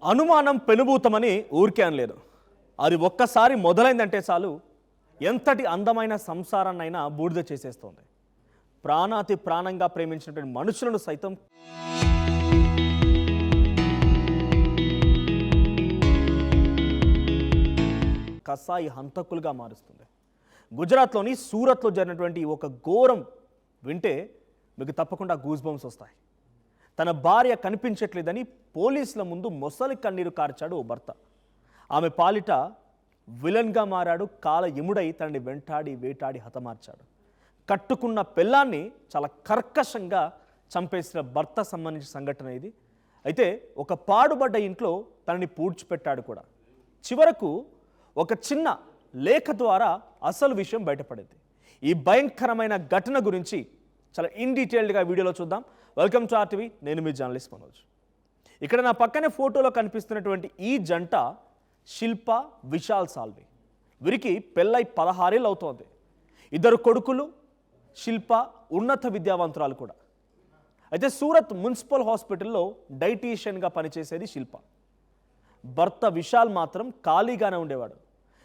అనుమానం పెనుభూతమని ఊరికే అనలేదు. అది ఒక్కసారి మొదలైందంటే చాలు ఎంతటి అందమైన సంసారాన్నైనా బూడిద చేసేస్తోంది. ప్రాణాతి ప్రాణంగా ప్రేమించినటువంటి మనుషులను సైతం కసాయి హంతకులుగా మారుస్తుంది. గుజరాత్లోని సూరత్లో జరిగినటువంటి ఒక ఘోరం వింటే మీకు తప్పకుండా గూస్ బంప్స్ వస్తాయి. తన భార్య కనిపించట్లేదని పోలీసుల ముందు మొసలి కన్నీరు కార్చాడు ఓ భర్త. ఆమె పాలిట విలన్గా మారాడు. కాల ఎముడై తనని వెంటాడి వేటాడి హతమార్చాడు. కట్టుకున్న పెళ్ళాన్ని చాలా కర్కశంగా చంపేసిన భర్త సంబంధించిన సంఘటన ఇది. అయితే ఒక పాడుబడ్డ ఇంట్లో తనని పూడ్చిపెట్టాడు కూడా. చివరకు ఒక చిన్న లేఖ ద్వారా అసలు విషయం బయటపడింది. ఈ భయంకరమైన ఘటన గురించి చాలా ఇన్ డీటెయిల్డ్గా వీడియోలో చూద్దాం. Welcome to RTV. నేను మీ జర్నలిస్ట్ మనోజ్. ఇక్కడ నా పక్కనే ఫోటోలో కనిపిస్తున్నటువంటి ఈ జంట శిల్ప, విశాల్ సాల్వి. వీరికి పెళ్ళై 16 ఏళ్ళు అవుతోంది. 2 కొడుకులు. శిల్ప ఉన్నత విద్యావంతురాలు కూడా. అయితే సూరత్ మున్సిపల్ హాస్పిటల్లో డైటీషియన్గా పనిచేసేది శిల్ప. భర్త విశాల్ మాత్రం ఖాళీగానే ఉండేవాడు.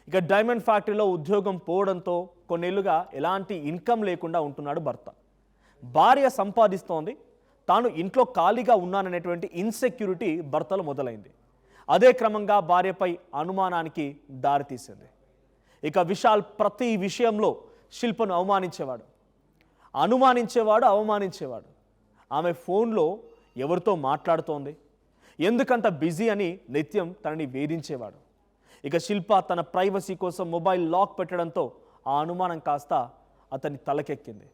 ఇక డైమండ్ ఫ్యాక్టరీలో ఉద్యోగం పోవడంతో కొన్నేళ్లుగా ఎలాంటి ఇన్కమ్ లేకుండా ఉంటున్నాడు భర్త. భార్య సంపాదిస్తోంది, తాను ఇంట్లో ఖాళీగా ఉన్నాననేటువంటి ఇన్సెక్యూరిటీ భర్తలో మొదలైంది. అదే క్రమంగా భార్యపై అనుమానానికి దారితీసింది. ఇక విశాల్ ప్రతి విషయంలో శిల్పను అవమానించేవాడు. ఆమె ఫోన్లో ఎవరితో మాట్లాడుతోంది, ఎందుకంత బిజీ అని నిత్యం తనని వేధించేవాడు. ఇక శిల్ప తన ప్రైవసీ కోసం మొబైల్ లాక్ పెట్టడంతో ఆ అనుమానం కాస్త అతని తలకెక్కింది.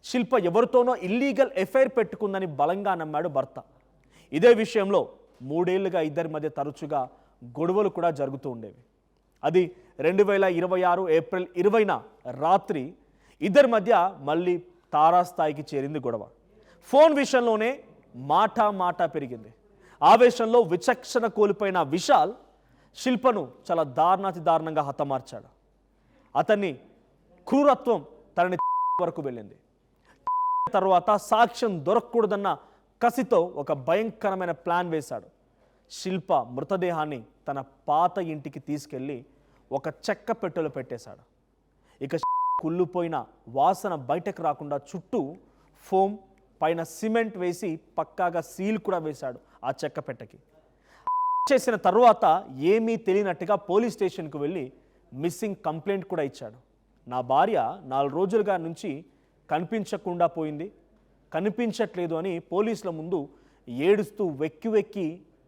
శిల్ప ఎవరితోనో ఇల్లీగల్ ఎఫైర్ పెట్టుకుందని బలంగా నమ్మాడు భర్త. ఇదే విషయంలో 3 ఏళ్లుగా ఇద్దరి మధ్య తరచుగా గొడవలు కూడా జరుగుతూ ఉండేవి. అది 2026 ఏప్రిల్ 20న రాత్రి ఇద్దరి మధ్య మళ్ళీ తారాస్థాయికి చేరింది గొడవ. ఫోన్ విషయంలోనే మాట పెరిగింది. ఆవేశంలో విచక్షణ కోల్పోయిన విశాల్ శిల్పను చాలా దారుణంగా హతమార్చాడు. అతన్ని క్రూరత్వం తనని వరకు వెళ్ళింది. తర్వాత సాక్ష్యం దొరకకూడదన్న కసితో ఒక భయంకరమైన ప్లాన్ వేశాడు. శిల్ప మృతదేహాన్ని తన పాత ఇంటికి తీసుకెళ్ళి ఒక చెక్క పెట్టెలో పెట్టేశాడు. ఇక కుళ్ళిపోయిన వాసన బయటకు రాకుండా చుట్టూ ఫోమ్, పైన సిమెంట్ వేసి పక్కాగా సీల్ కూడా వేశాడు ఆ చెక్క పెట్టెకి. చేసిన తర్వాత ఏమీ తెలియనట్టుగా పోలీస్ స్టేషన్కు వెళ్ళి మిస్సింగ్ కంప్లైంట్ కూడా ఇచ్చాడు. నా భార్య 4 రోజులుగా నుంచి కనిపించకుండా పోయింది, కనిపించట్లేదు అని పోలీసుల ముందు ఏడుస్తూ వెక్కి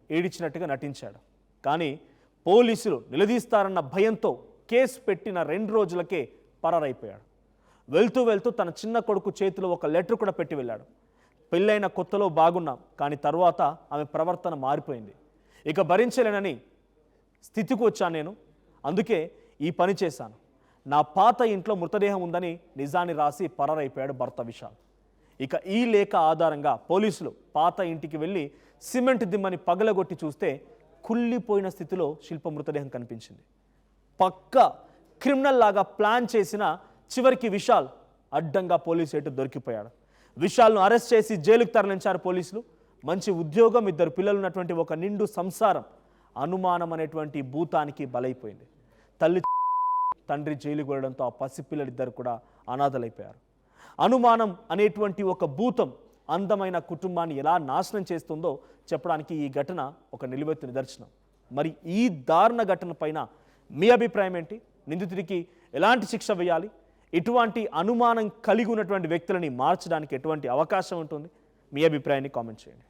ఏడిచినట్టుగా నటించాడు. కానీ పోలీసులు నిలదీస్తారన్న భయంతో కేసు పెట్టిన 2 రోజులకే పరారైపోయాడు. వెళ్తూ తన చిన్న కొడుకు చేతిలో ఒక లెటర్ కూడా పెట్టి వెళ్ళాడు. పెళ్ళైన కొత్తలో బాగున్నాం, కానీ తర్వాత ఆమె ప్రవర్తన మారిపోయింది. ఇక భరించలేనని స్థితికి వచ్చాను నేను, అందుకే ఈ పని చేశాను. నా పాత ఇంట్లో మృతదేహం ఉందని నిజాన్ని రాసి పరారైపోయాడు భర్త విశాల్. ఇక ఈ లేఖ ఆధారంగా పోలీసులు పాత ఇంటికి వెళ్ళి సిమెంట్ దిమ్మని పగలగొట్టి చూస్తే కుళ్ళిపోయిన స్థితిలో శిల్ప మృతదేహం కనిపించింది. పక్కా క్రిమినల్ లాగా ప్లాన్ చేసిన చివరికి విశాల్ అడ్డంగా పోలీసు ఎటు దొరికిపోయాడు. విశాల్ను అరెస్ట్ చేసి జైలుకు తరలించారు పోలీసులు. మంచి ఉద్యోగం, 2 పిల్లలు ఉన్నటువంటి ఒక నిండు సంసారం అనుమానం అనేటువంటి భూతానికి బలైపోయింది. తల్లి తండ్రి జైలుకు వెళ్ళడంతో ఆ పసిపిల్లలిద్దరు కూడా అనాథలైపోయారు. అనుమానం అనేటువంటి ఒక భూతం అందమైన కుటుంబాన్ని ఎలా నాశనం చేస్తుందో చెప్పడానికి ఈ ఘటన ఒక నిలువెత్తు నిదర్శనం. మరి ఈ దారుణ ఘటన పైన మీ అభిప్రాయం ఏంటి? నిందితుడికి ఎలాంటి శిక్ష వేయాలి? ఇటువంటి అనుమానం కలిగి ఉన్నటువంటి వ్యక్తులని మార్చడానికి ఎటువంటి అవకాశం ఉంటుంది? మీ అభిప్రాయాన్ని కామెంట్ చేయండి.